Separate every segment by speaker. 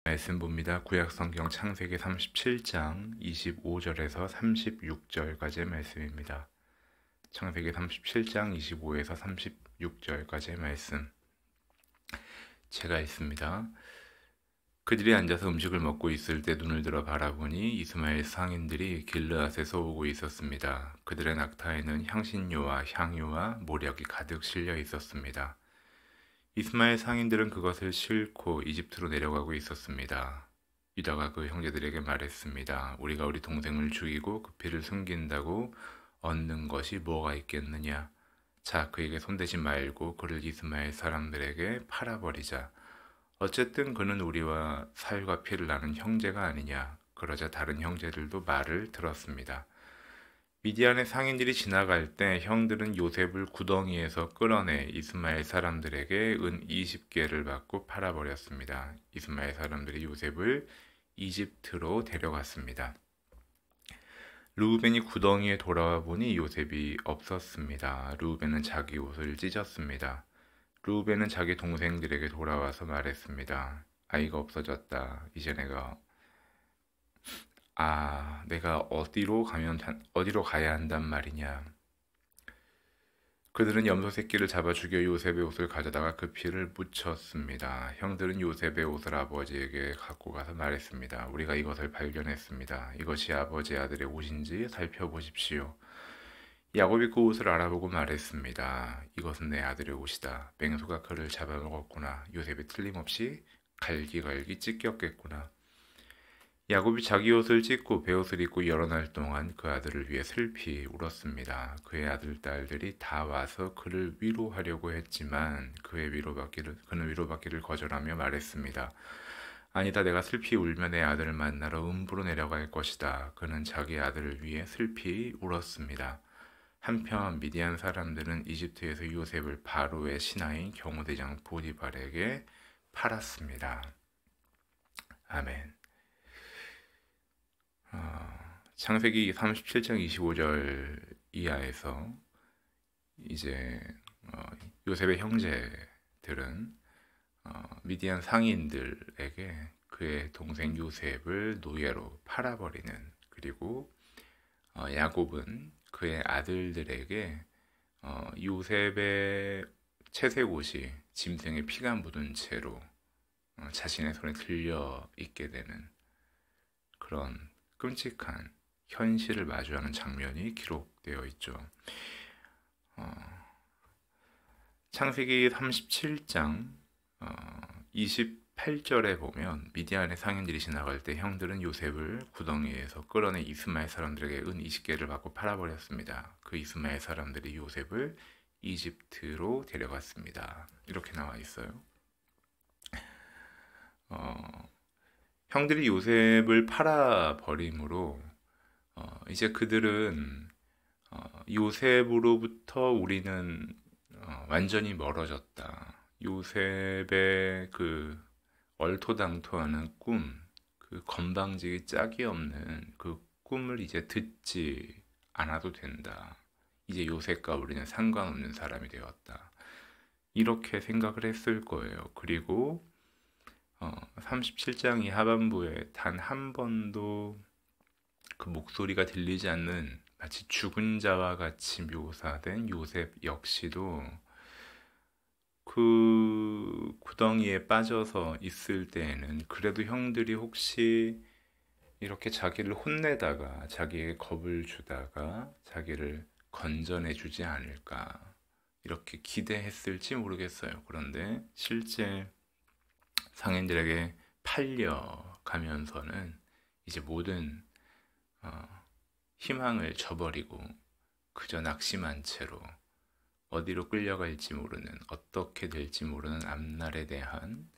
Speaker 1: 말씀 봅니다. 구약성경 창세기 37장 25절에서 36절까지의 말씀입니다. 창세기 37장 25에서 36절까지의 말씀. 제가 읽습니다. 그들이 앉아서 음식을 먹고 있을 때 눈을 들어 바라보니 이스마엘 상인들이 길르앗에서 오고 있었습니다. 그들의 낙타에는 향신료와 향유와 모략이 가득 실려 있었습니다. 이스마엘 상인들은 그것을 싣고 이집트로 내려가고 있었습니다. 유다가 그 형제들에게 말했습니다. 우리가 우리 동생을 죽이고 그 피를 숨긴다고 얻는 것이 뭐가 있겠느냐? 자, 그에게 손대지 말고 그를 이스마엘 사람들에게 팔아버리자. 어쨌든 그는 우리와 살과 피를 나눈 형제가 아니냐. 그러자 다른 형제들도 말을 들었습니다. 미디안의 상인들이 지나갈 때 형들은 요셉을 구덩이에서 끌어내 이스마엘 사람들에게 은 20개를 받고 팔아버렸습니다. 이스마엘 사람들이 요셉을 이집트로 데려갔습니다. 르우벤이 구덩이에 돌아와 보니 요셉이 없었습니다. 르우벤은 자기 옷을 찢었습니다. 르우벤은 자기 동생들에게 돌아와서 말했습니다. 아이가 없어졌다. 이제 내가 어디로 가야 한단 말이냐. 그들은 염소 새끼를 잡아 죽여 요셉의 옷을 가져다가 그 피를 묻혔습니다. 형들은 요셉의 옷을 아버지에게 갖고 가서 말했습니다. 우리가 이것을 발견했습니다. 이것이 아버지 아들의 옷인지 살펴보십시오. 야곱이 그 옷을 알아보고 말했습니다. 이것은 내 아들의 옷이다. 맹수가 그를 잡아먹었구나. 요셉이 틀림없이 갈기갈기 찢겼겠구나. 야곱이 자기 옷을 찢고 베옷을 입고 여러 날 동안 그 아들을 위해 슬피 울었습니다. 그의 아들 딸들이 다 와서 그를 위로하려고 했지만 그는 위로받기를 거절하며 말했습니다. 아니다, 내가 슬피 울며 내 아들을 만나러 음부로 내려갈 것이다. 그는 자기 아들을 위해 슬피 울었습니다. 한편 미디안 사람들은 이집트에서 요셉을 바로의 신하인 경호대장 보디발에게 팔았습니다. 아멘. 창세기 37장 25절 이하에서 이제 요셉의 형제들은 미디안 상인들에게 그의 동생 요셉을 노예로 팔아버리는, 그리고 야곱은 그의 아들들에게 요셉의 채색 옷이 짐승의 피가 묻은 채로 자신의 손에 들려 있게 되는 그런 끔찍한 현실을 마주하는 장면이 기록되어 있죠. 창세기 37장 28절에 보면 미디안의 상인들이 지나갈 때 형들은 요셉을 구덩이에서 끌어내 이스마엘 사람들에게 은 20개를 받고 팔아버렸습니다. 그 이스마엘 사람들이 요셉을 이집트로 데려갔습니다. 이렇게 나와 있어요. 형들이 요셉을 팔아버림으로 이제 그들은 요셉으로부터 우리는 완전히 멀어졌다. 요셉의 그 얼토당토하는 꿈, 그 건방지기 짝이 없는 그 꿈을 이제 듣지 않아도 된다. 이제 요셉과 우리는 상관없는 사람이 되었다. 이렇게 생각을 했을 거예요. 그리고 37장 이 하반부에 단 한 번도 그 목소리가 들리지 않는 마치 죽은 자와 같이 묘사된 요셉 역시도 그 구덩이에 빠져서 있을 때에는 그래도 형들이 혹시 이렇게 자기를 혼내다가 자기에게 겁을 주다가 자기를 건져내 주지 않을까 이렇게 기대했을지 모르겠어요. 그런데 실제 상인들에게 팔려가면서는 이제 모든 희망을 저버리고 그저 낙심한 채로 어디로 끌려갈지 모르는, 어떻게 될지 모르는 앞날에 대한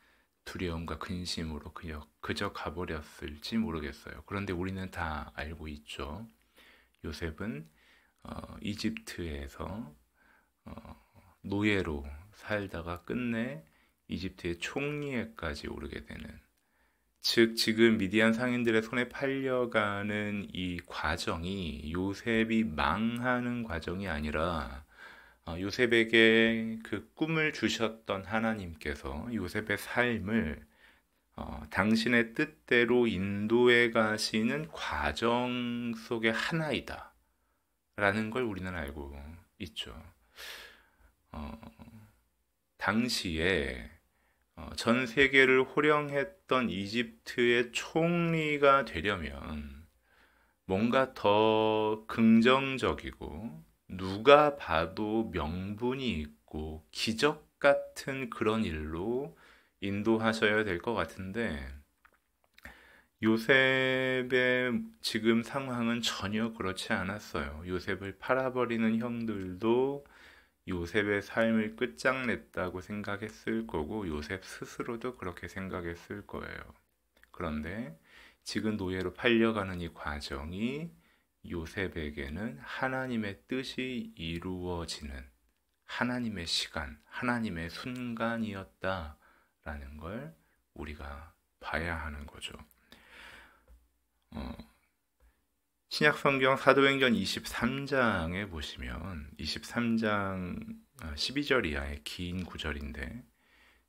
Speaker 1: 두려움과 근심으로 그저 가버렸을지 모르겠어요. 그런데 우리는 다 알고 있죠. 요셉은 이집트에서 노예로 살다가 끝내 이집트의 총리에까지 오르게 되는, 즉 지금 미디안 상인들의 손에 팔려가는 이 과정이 요셉이 망하는 과정이 아니라 요셉에게 그 꿈을 주셨던 하나님께서 요셉의 삶을 당신의 뜻대로 인도에 가시는 과정 속의 하나이다 라는 걸 우리는 알고 있죠. 어, 당시에 전 세계를 호령했던 이집트의 총리가 되려면 뭔가 더 긍정적이고 누가 봐도 명분이 있고 기적 같은 그런 일로 인도하셔야 될 것 같은데 요셉의 지금 상황은 전혀 그렇지 않았어요. 요셉을 팔아버리는 형들도 요셉의 삶을 끝장냈다고 생각했을 거고 요셉 스스로도 그렇게 생각했을 거예요. 그런데 지금 노예로 팔려가는 이 과정이 요셉에게는 하나님의 뜻이 이루어지는 하나님의 시간, 하나님의 순간이었다라는 걸 우리가 봐야 하는 거죠. 신약 성경 사도행전 23장에 보시면 23장 12절 이하의 긴 구절인데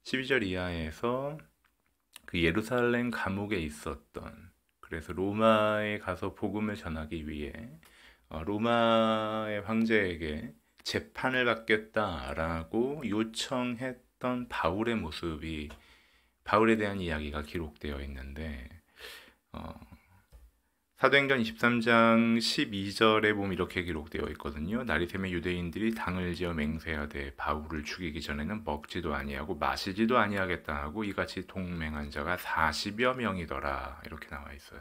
Speaker 1: 12절 이하에서 그 예루살렘 감옥에 있었던 그래서 로마에 가서 복음을 전하기 위해 로마의 황제에게 재판을 받겠다라고 요청했던 바울의 모습이 바울에 대한 이야기가 기록되어 있는데 사도행전 23장 12절에 보면 이렇게 기록되어 있거든요. 날이 새면 유대인들이 당을 지어 맹세하되 바울을 죽이기 전에는 먹지도 아니하고 마시지도 아니하겠다 하고 이같이 동맹한 자가 40여 명이더라. 이렇게 나와 있어요.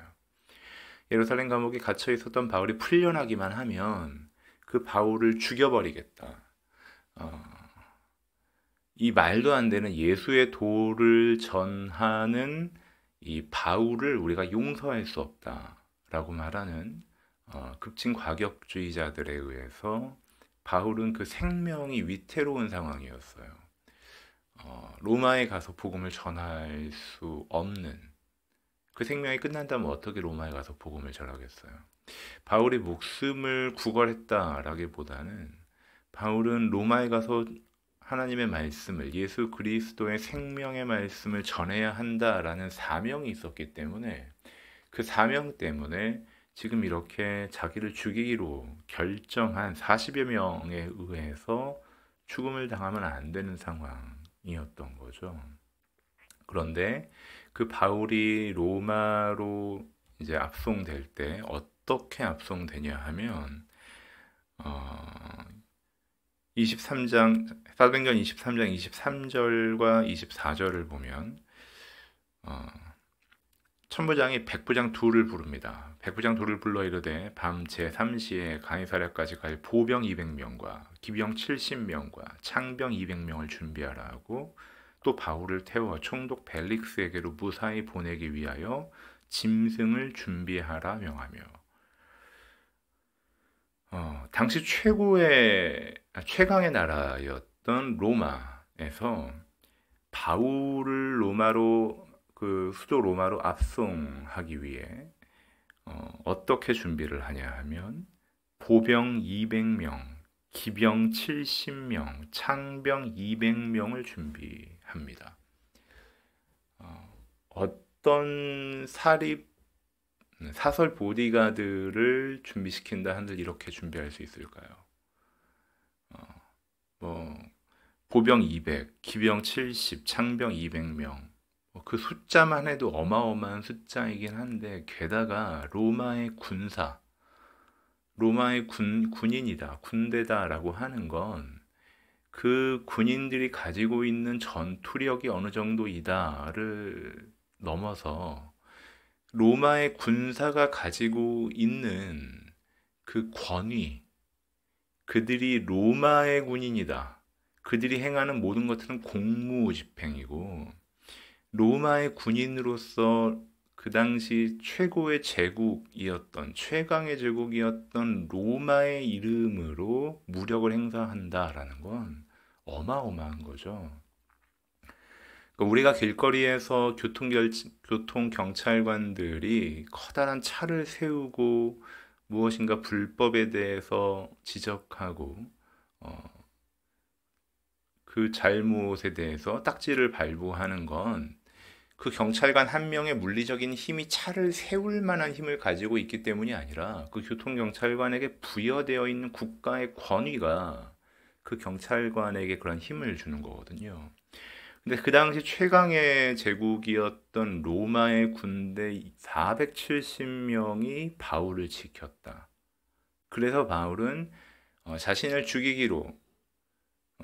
Speaker 1: 예루살렘 감옥에 갇혀 있었던 바울이 풀려나기만 하면 그 바울을 죽여버리겠다. 이 말도 안 되는 예수의 도를 전하는 이 바울을 우리가 용서할 수 없다. 라고 말하는 급진 과격주의자들에 의해서 바울은 그 생명이 위태로운 상황이었어요. 로마에 가서 복음을 전할 수 없는 그 생명이 끝난다면 어떻게 로마에 가서 복음을 전하겠어요? 바울이 목숨을 구걸했다라기보다는 바울은 로마에 가서 하나님의 말씀을 예수 그리스도의 생명의 말씀을 전해야 한다라는 사명이 있었기 때문에 그 사명 때문에 지금 이렇게 자기를 죽이기로 결정한 40여 명에 의해서 죽음을 당하면 안 되는 상황이었던 거죠. 그런데 그 바울이 로마로 이제 압송될 때 어떻게 압송되냐 하면 23장 사도행전 23장 23절과 24절을 보면 천부장이 백부장 둘을 부릅니다. 백부장 둘을 불러 이르되 밤 제3시에 가이사랴까지 갈 보병 200명과 기병 70명과 창병 200명을 준비하라 하고 또 바울을 태워 총독 벨릭스에게로 무사히 보내기 위하여 짐승을 준비하라 명하며 당시 최강의 나라였던 로마에서 바울을 로마로 그 수도 로마로 압송하기 위해 어떻게 준비를 하냐 하면 보병 200명, 기병 70명, 창병 200명을 준비합니다. 어떤 사설 보디가드를 준비시킨다 한들 이렇게 준비할 수 있을까요? 보병 200, 기병 70, 창병 200명 그 숫자만 해도 어마어마한 숫자이긴 한데 게다가 로마의 군인이다, 군대다라고 하는 건 그 군인들이 가지고 있는 전투력이 어느 정도이다를 넘어서 로마의 군사가 가지고 있는 그 권위, 그들이 로마의 군인이다. 그들이 행하는 모든 것들은 공무집행이고 로마의 군인으로서 그 당시 최고의 제국이었던 최강의 제국이었던 로마의 이름으로 무력을 행사한다라는 건 어마어마한 거죠. 그러니까 우리가 길거리에서 교통경찰관들이 커다란 차를 세우고 무엇인가 불법에 대해서 지적하고 그 잘못에 대해서 딱지를 발부하는 건 그 경찰관 한 명의 물리적인 힘이 차를 세울 만한 힘을 가지고 있기 때문이 아니라 그 교통경찰관에게 부여되어 있는 국가의 권위가 그 경찰관에게 그런 힘을 주는 거거든요. 근데 그 당시 최강의 제국이었던 로마의 군대 470명이 바울을 지켰다. 그래서 바울은 자신을 죽이기로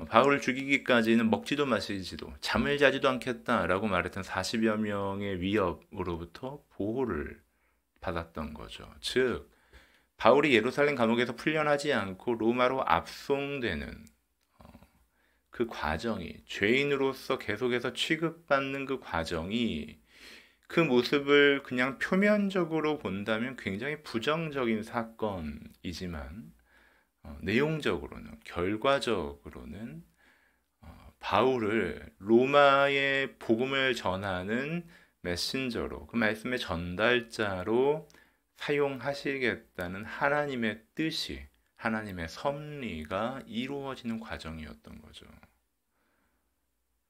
Speaker 1: 바울을 죽이기까지는 먹지도 마시지도 잠을 자지도 않겠다라고 말했던 40여 명의 위협으로부터 보호를 받았던 거죠. 즉 바울이 예루살렘 감옥에서 풀려나지 않고 로마로 압송되는 그 과정이 죄인으로서 계속해서 취급받는 그 과정이 그 모습을 그냥 표면적으로 본다면 굉장히 부정적인 사건이지만 내용적으로는 결과적으로는 바울을 로마의 복음을 전하는 메신저로 그 말씀의 전달자로 사용하시겠다는 하나님의 뜻이 하나님의 섭리가 이루어지는 과정이었던 거죠.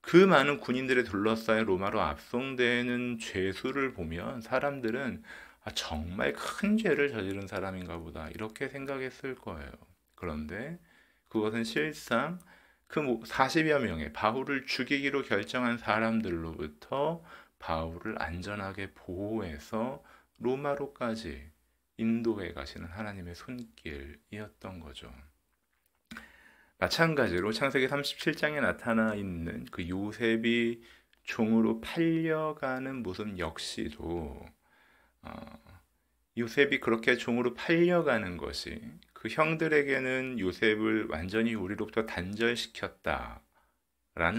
Speaker 1: 그 많은 군인들에 둘러싸여 로마로 압송되는 죄수를 보면 사람들은 정말 큰 죄를 저지른 사람인가 보다 이렇게 생각했을 거예요. 그런데 그것은 실상 그 40여 명의 바울을 죽이기로 결정한 사람들로부터 바울을 안전하게 보호해서 로마로까지 인도해 가시는 하나님의 손길이었던 거죠. 마찬가지로 창세기 37장에 나타나 있는 그 요셉이 종으로 팔려가는 모습 역시도 요셉이 그렇게 종으로 팔려가는 것이 그 형들에게는 요셉을 완전히 우리로부터 단절시켰다라는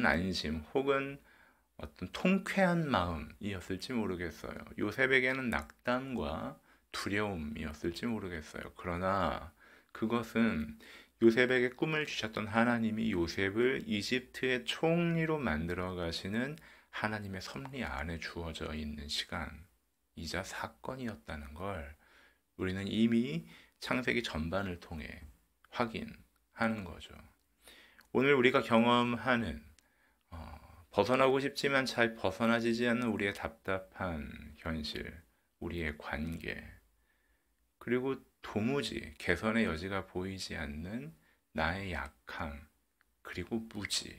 Speaker 1: 안심 혹은 어떤 통쾌한 마음이었을지 모르겠어요. 요셉에게는 낙담과 두려움이었을지 모르겠어요. 그러나 그것은 요셉에게 꿈을 주셨던 하나님이 요셉을 이집트의 총리로 만들어 가시는 하나님의 섭리 안에 주어져 있는 시간이자 사건이었다는 걸 우리는 이미 창세기 전반을 통해 확인하는 거죠. 오늘 우리가 경험하는 벗어나고 싶지만 잘 벗어나지지 않는 우리의 답답한 현실, 우리의 관계, 그리고 도무지 개선의 여지가 보이지 않는 나의 약함, 그리고 무지.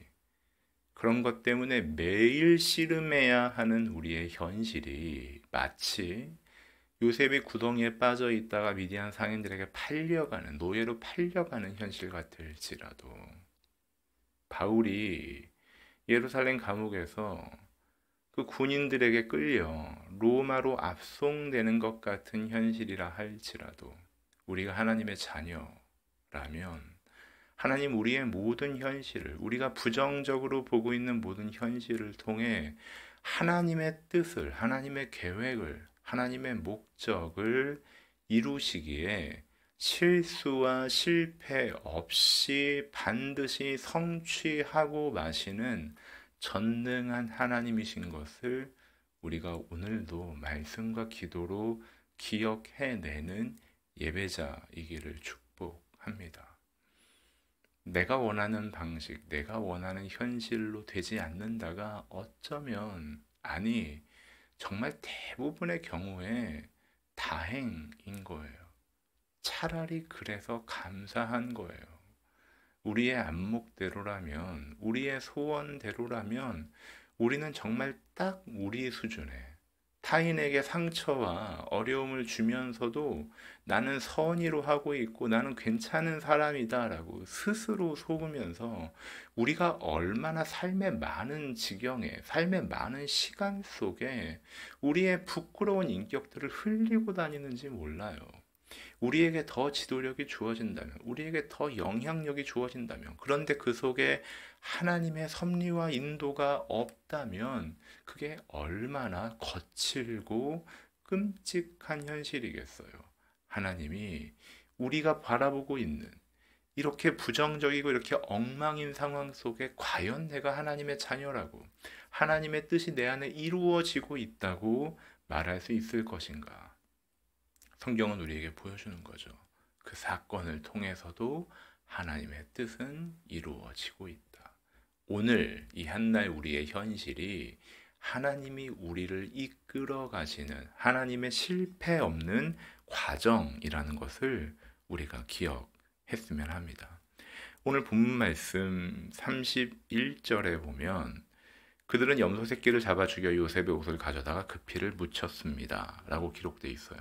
Speaker 1: 그런 것 때문에 매일 씨름해야 하는 우리의 현실이 마치 요셉이 구덩이에 빠져 있다가 미디안 상인들에게 팔려가는, 노예로 팔려가는 현실 같을지라도 바울이 예루살렘 감옥에서 그 군인들에게 끌려 로마로 압송되는 것 같은 현실이라 할지라도 우리가 하나님의 자녀라면 하나님 우리의 모든 현실을 우리가 부정적으로 보고 있는 모든 현실을 통해 하나님의 뜻을 하나님의 계획을 하나님의 목적을 이루시기에 실수와 실패 없이 반드시 성취하고 마시는 전능한 하나님이신 것을 우리가 오늘도 말씀과 기도로 기억해내는 예배자이기를 축복합니다. 내가 원하는 방식, 내가 원하는 현실로 되지 않는다가 어쩌면 정말 대부분의 경우에 다행인 거예요. 차라리 그래서 감사한 거예요. 우리의 안목대로라면, 우리의 소원대로라면 우리는 정말 딱 우리 수준에 타인에게 상처와 어려움을 주면서도 나는 선의로 하고 있고 나는 괜찮은 사람이다라고 스스로 속으면서 우리가 얼마나 삶의 많은 지경에, 삶의 많은 시간 속에 우리의 부끄러운 인격들을 흘리고 다니는지 몰라요. 우리에게 더 지도력이 주어진다면, 우리에게 더 영향력이 주어진다면, 그런데 그 속에 하나님의 섭리와 인도가 없다면 그게 얼마나 거칠고 끔찍한 현실이겠어요. 하나님이 우리가 바라보고 있는 이렇게 부정적이고 이렇게 엉망인 상황 속에 과연 내가 하나님의 자녀라고 하나님의 뜻이 내 안에 이루어지고 있다고 말할 수 있을 것인가? 성경은 우리에게 보여주는 거죠. 그 사건을 통해서도 하나님의 뜻은 이루어지고 있다. 오늘 이 한날 우리의 현실이 하나님이 우리를 이끌어 가시는 하나님의 실패 없는 과정이라는 것을 우리가 기억했으면 합니다. 오늘 본문 말씀 31절에 보면 그들은 염소 새끼를 잡아 죽여 요셉의 옷을 가져다가 그 피를 묻혔습니다 라고 기록되어 있어요.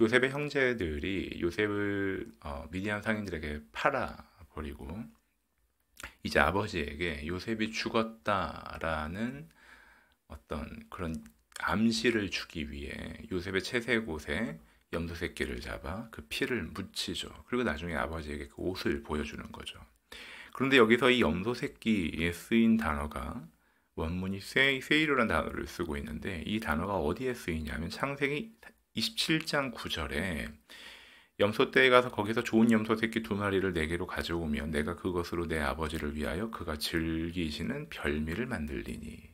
Speaker 1: 요셉의 형제들이 요셉을 미디안 상인들에게 팔아버리고 이제 아버지에게 요셉이 죽었다라는 어떤 그런 암시를 주기 위해 요셉의 채색옷에 염소 새끼를 잡아 그 피를 묻히죠. 그리고 나중에 아버지에게 그 옷을 보여주는 거죠. 그런데 여기서 이 염소 새끼에 쓰인 단어가 원문이 세이르라는 단어를 쓰고 있는데 이 단어가 어디에 쓰이냐면 창세기 27장 9절에 염소떼에 가서 거기서 좋은 염소 새끼 2마리를 내게로 가져오면 내가 그것으로 내 아버지를 위하여 그가 즐기시는 별미를 만들리니.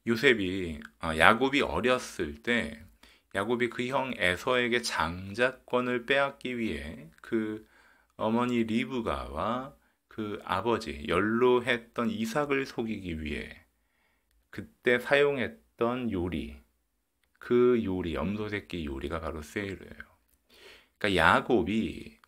Speaker 1: 요셉이 야곱이 어렸을 때 야곱이 그 형 에서에게 장자권을 빼앗기 위해 그 어머니 리브가와 그 아버지 연로했던 이삭을 속이기 위해 그때 사용했던 요리, 그 요리, 염소 새끼 요리가 바로 세일이에요. 그러니까 야곱이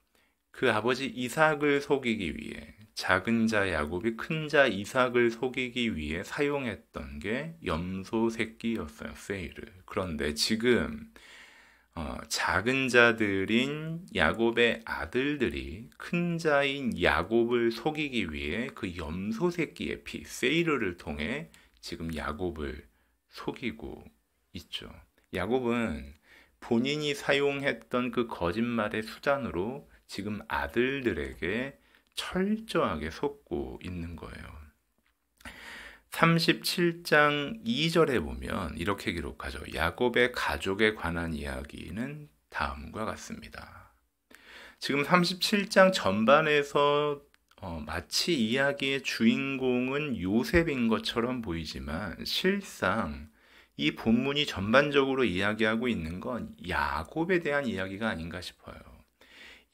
Speaker 1: 그 아버지 이삭을 속이기 위해 작은 자 야곱이 큰 자 이삭을 속이기 위해 사용했던 게 염소 새끼였어요, 세일을. 그런데 지금 작은 자들인 야곱의 아들들이 큰 자인 야곱을 속이기 위해 그 염소 새끼의 피, 세이르를 통해 지금 야곱을 속이고 있죠. 야곱은 본인이 사용했던 그 거짓말의 수단으로 지금 아들들에게 철저하게 속고 있는 거예요. 37장 2절에 보면 이렇게 기록하죠. 야곱의 가족에 관한 이야기는 다음과 같습니다. 지금 37장 전반에서 마치 이야기의 주인공은 요셉인 것처럼 보이지만 실상 이 본문이 전반적으로 이야기하고 있는 건 야곱에 대한 이야기가 아닌가 싶어요.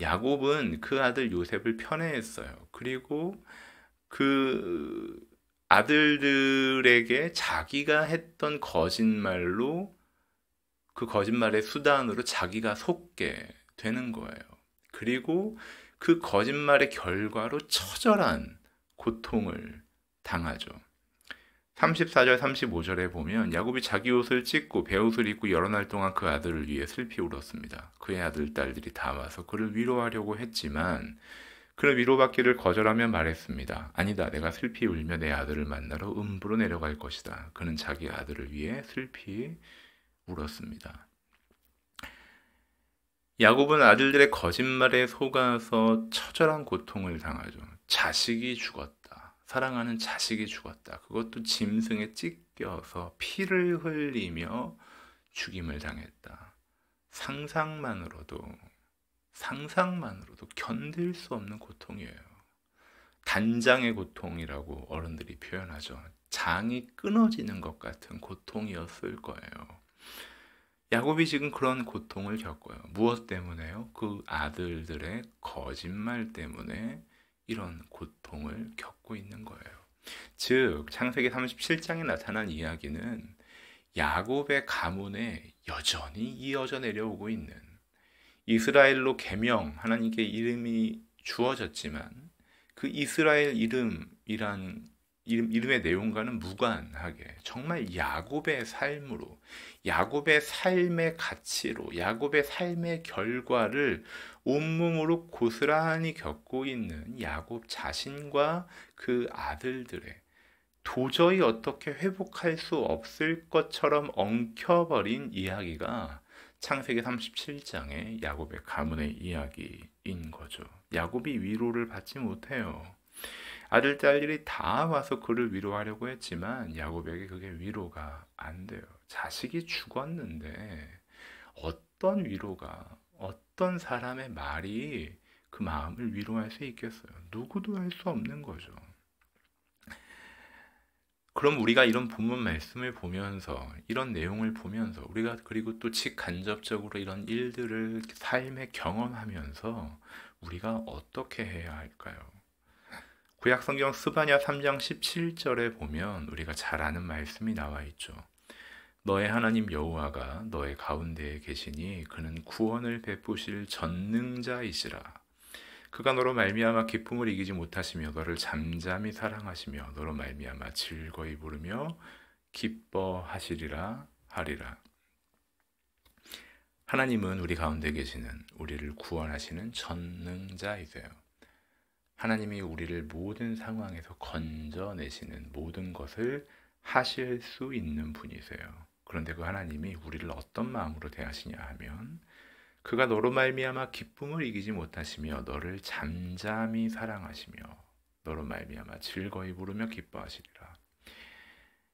Speaker 1: 야곱은 그 아들 요셉을 편애했어요. 그리고 그 아들들에게 자기가 했던 거짓말로 그 거짓말의 수단으로 자기가 속게 되는 거예요. 그리고 그 거짓말의 결과로 처절한 고통을 당하죠. 34절 35절에 보면 야곱이 자기 옷을 찢고 베옷을 입고 여러 날 동안 그 아들을 위해 슬피 울었습니다. 그의 아들 딸들이 다 와서 그를 위로하려고 했지만 그를 위로받기를 거절하며 말했습니다. 아니다, 내가 슬피 울며 내 아들을 만나러 음부로 내려갈 것이다. 그는 자기 아들을 위해 슬피 울었습니다. 야곱은 아들들의 거짓말에 속아서 처절한 고통을 당하죠. 자식이 죽었다. 사랑하는 자식이 죽었다. 그것도 짐승에 찢겨서 피를 흘리며 죽임을 당했다. 상상만으로도 견딜 수 없는 고통이에요. 단장의 고통이라고 어른들이 표현하죠. 장이 끊어지는 것 같은 고통이었을 거예요. 야곱이 지금 그런 고통을 겪어요. 무엇 때문에요? 그 아들들의 거짓말 때문에 이런 고통을 겪고 있는 거예요. 즉 창세기 37장에 나타난 이야기는 야곱의 가문에 여전히 이어져 내려오고 있는 이스라엘로 계명, 하나님께 이름이 주어졌지만 그 이스라엘 이름의 내용과는 무관하게 정말 야곱의 삶으로, 야곱의 삶의 가치로, 야곱의 삶의 결과를 온몸으로 고스란히 겪고 있는 야곱 자신과 그 아들들의 도저히 어떻게 회복할 수 없을 것처럼 엉켜버린 이야기가 창세기 37장의 야곱의 가문의 이야기인 거죠. 야곱이 위로를 받지 못해요. 아들, 딸들이 다 와서 그를 위로하려고 했지만 야곱에게 그게 위로가 안 돼요. 자식이 죽었는데 어떤 위로가, 어떤 사람의 말이 그 마음을 위로할 수 있겠어요? 누구도 할 수 없는 거죠. 그럼 우리가 이런 본문 말씀을 보면서, 이런 내용을 보면서 우리가 그리고 또 직간접적으로 이런 일들을 삶에 경험하면서 우리가 어떻게 해야 할까요? 구약성경 스바냐 3장 17절에 보면 우리가 잘 아는 말씀이 나와 있죠. 너의 하나님 여호와가 너의 가운데에 계시니 그는 구원을 베푸실 전능자이시라. 그가 너로 말미암아 기쁨을 이기지 못하시며 너를 잠잠히 사랑하시며 너로 말미암아 즐거이 부르며 기뻐하시리라 하리라. 하나님은 우리 가운데 계시는 우리를 구원하시는 전능자이세요. 하나님이 우리를 모든 상황에서 건져내시는 모든 것을 하실 수 있는 분이세요. 그런데 그 하나님이 우리를 어떤 마음으로 대하시냐 하면 그가 너로 말미암아 기쁨을 이기지 못하시며 너를 잠잠히 사랑하시며 너로 말미암아 즐거이 부르며 기뻐하시리라.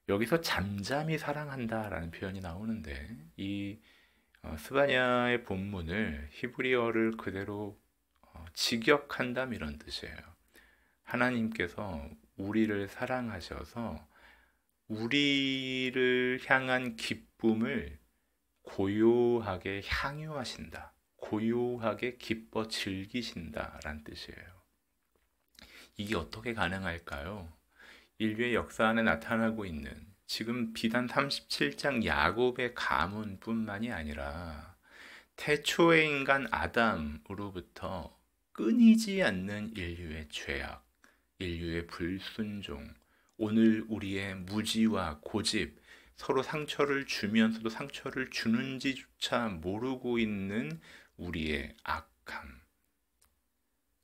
Speaker 1: 여기서 잠잠히 사랑한다라는 표현이 나오는데 이 스바냐의 본문을 히브리어를 그대로 직역한다면 이런 뜻이에요. 하나님께서 우리를 사랑하셔서 우리를 향한 기쁨을 고요하게 향유하신다. 고요하게 기뻐 즐기신다라는 뜻이에요. 이게 어떻게 가능할까요? 인류의 역사 안에 나타나고 있는 지금 비단 37장 야곱의 가문뿐만이 아니라 태초의 인간 아담으로부터 끊이지 않는 인류의 죄악, 인류의 불순종, 오늘 우리의 무지와 고집, 서로 상처를 주면서도 상처를 주는지조차 모르고 있는 우리의 악함,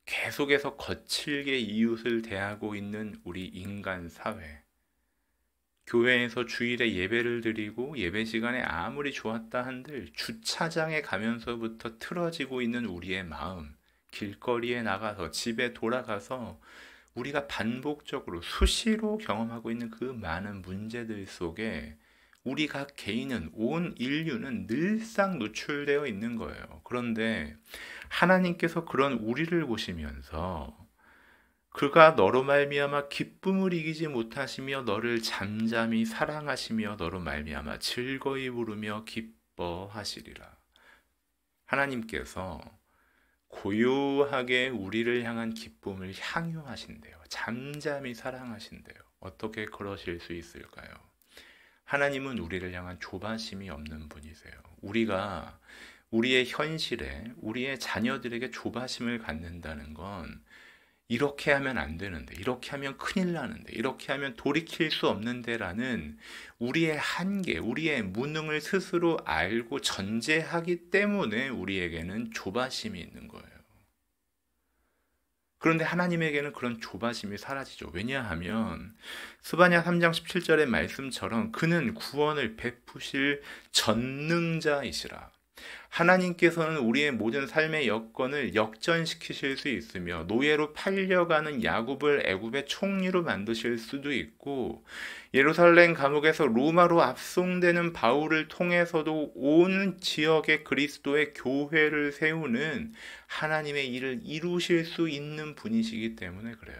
Speaker 1: 계속해서 거칠게 이웃을 대하고 있는 우리 인간 사회, 교회에서 주일에 예배를 드리고 예배 시간에 아무리 좋았다 한들 주차장에 가면서부터 틀어지고 있는 우리의 마음, 길거리에 나가서 집에 돌아가서 우리가 반복적으로 수시로 경험하고 있는 그 많은 문제들 속에 우리 각 개인은, 온 인류는 늘상 노출되어 있는 거예요. 그런데 하나님께서 그런 우리를 보시면서 그가 너로 말미암아 기쁨을 이기지 못하시며 너를 잠잠히 사랑하시며 너로 말미암아 즐거이 부르며 기뻐하시리라. 하나님께서 고요하게 우리를 향한 기쁨을 향유하신대요. 잠잠히 사랑하신대요. 어떻게 그러실 수 있을까요? 하나님은 우리를 향한 조바심이 없는 분이세요. 우리가 우리의 현실에 우리의 자녀들에게 조바심을 갖는다는 건 이렇게 하면 안 되는데, 이렇게 하면 큰일 나는데, 이렇게 하면 돌이킬 수 없는데 라는 우리의 한계, 우리의 무능을 스스로 알고 전제하기 때문에 우리에게는 조바심이 있는 거예요. 그런데 하나님에게는 그런 조바심이 사라지죠. 왜냐하면 스바냐 3장 17절의 말씀처럼 그는 구원을 베푸실 전능자이시라. 하나님께서는 우리의 모든 삶의 여건을 역전시키실 수 있으며 노예로 팔려가는 야곱을 애굽의 총리로 만드실 수도 있고 예루살렘 감옥에서 로마로 압송되는 바울을 통해서도 온 지역의 그리스도의 교회를 세우는 하나님의 일을 이루실 수 있는 분이시기 때문에 그래요.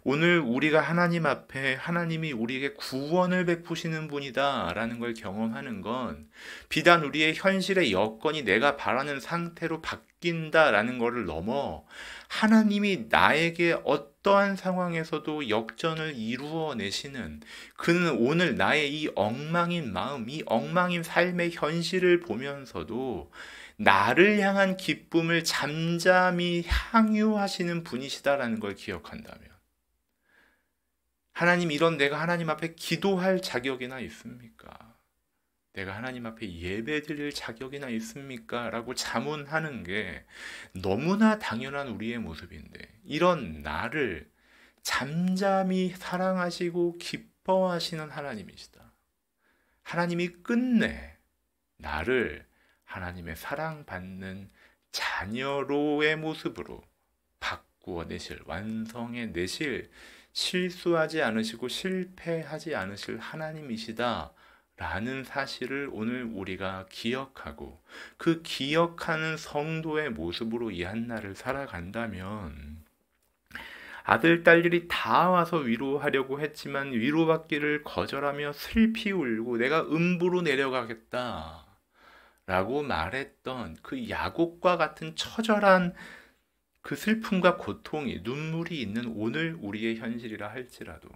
Speaker 1: 오늘 우리가 하나님 앞에 하나님이 우리에게 구원을 베푸시는 분이다 라는 걸 경험하는 건 비단 우리의 현실의 여건이 내가 바라는 상태로 바뀐다 라는 것을 넘어 하나님이 나에게 어떠한 상황에서도 역전을 이루어내시는, 그는 오늘 나의 이 엉망인 마음, 이 엉망인 삶의 현실을 보면서도 나를 향한 기쁨을 잠잠히 향유하시는 분이시다라는 걸 기억한다면, 하나님, 이런 내가 하나님 앞에 기도할 자격이나 있습니까? 내가 하나님 앞에 예배 드릴 자격이나 있습니까? 라고 자문하는 게 너무나 당연한 우리의 모습인데, 이런 나를 잠잠히 사랑하시고 기뻐하시는 하나님이시다. 하나님이 끝내 나를 하나님의 사랑받는 자녀로의 모습으로 바꾸어 내실, 완성해 내실, 실수하지 않으시고 실패하지 않으실 하나님이시다 라는 사실을 오늘 우리가 기억하고 그 기억하는 성도의 모습으로 이 한날을 살아간다면, 아들, 딸들이 다 와서 위로하려고 했지만 위로받기를 거절하며 슬피 울고 내가 음부로 내려가겠다 라고 말했던 그 야곱과 같은 처절한 그 슬픔과 고통이 눈물이 있는 오늘 우리의 현실이라 할지라도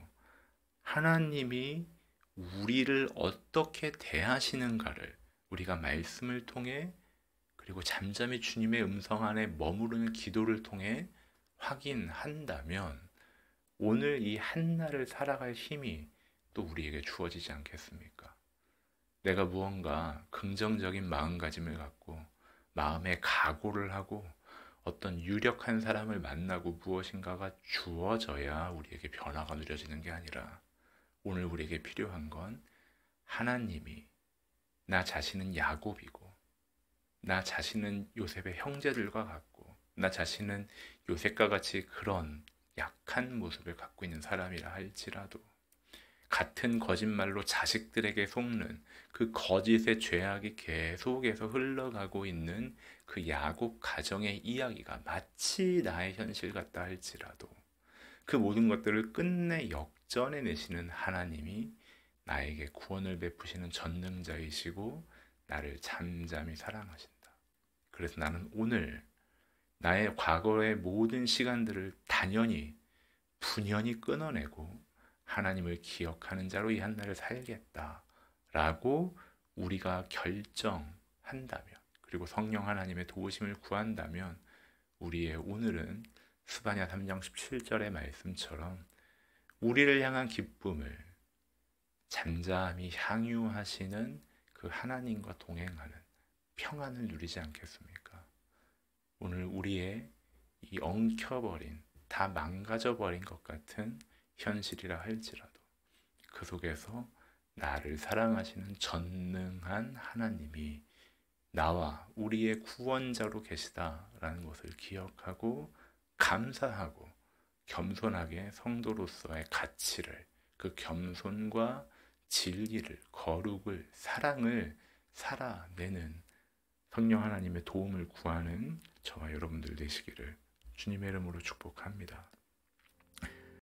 Speaker 1: 하나님이 우리를 어떻게 대하시는가를 우리가 말씀을 통해 그리고 잠잠히 주님의 음성 안에 머무르는 기도를 통해 확인한다면 오늘 이 한날을 살아갈 힘이 또 우리에게 주어지지 않겠습니까? 내가 무언가 긍정적인 마음가짐을 갖고 마음의 각오를 하고 어떤 유력한 사람을 만나고 무엇인가가 주어져야 우리에게 변화가 누려지는 게 아니라 오늘 우리에게 필요한 건 하나님이 나 자신은 야곱이고 나 자신은 요셉의 형제들과 같고 나 자신은 요셉과 같이 그런 약한 모습을 갖고 있는 사람이라 할지라도 같은 거짓말로 자식들에게 속는 그 거짓의 죄악이 계속해서 흘러가고 있는 그 야곱 가정의 이야기가 마치 나의 현실 같다 할지라도 그 모든 것들을 끝내 역전해내시는 하나님이 나에게 구원을 베푸시는 전능자이시고 나를 잠잠히 사랑하신다. 그래서 나는 오늘 나의 과거의 모든 시간들을 단연히 분연히 끊어내고 하나님을 기억하는 자로 이 한날을 살겠다라고 우리가 결정한다면 그리고 성령 하나님의 도우심을 구한다면 우리의 오늘은 스바냐 3장 17절의 말씀처럼 우리를 향한 기쁨을 잠잠히 향유하시는 그 하나님과 동행하는 평안을 누리지 않겠습니까? 오늘 우리의 이 엉켜버린 다 망가져버린 것 같은 현실이라 할지라도 그 속에서 나를 사랑하시는 전능한 하나님이 나와 우리의 구원자로 계시다라는 것을 기억하고 감사하고 겸손하게 성도로서의 가치를 그 겸손과 진리를 거룩을 사랑을 살아내는 성령 하나님의 도움을 구하는 저와 여러분들 되시기를 주님의 이름으로 축복합니다.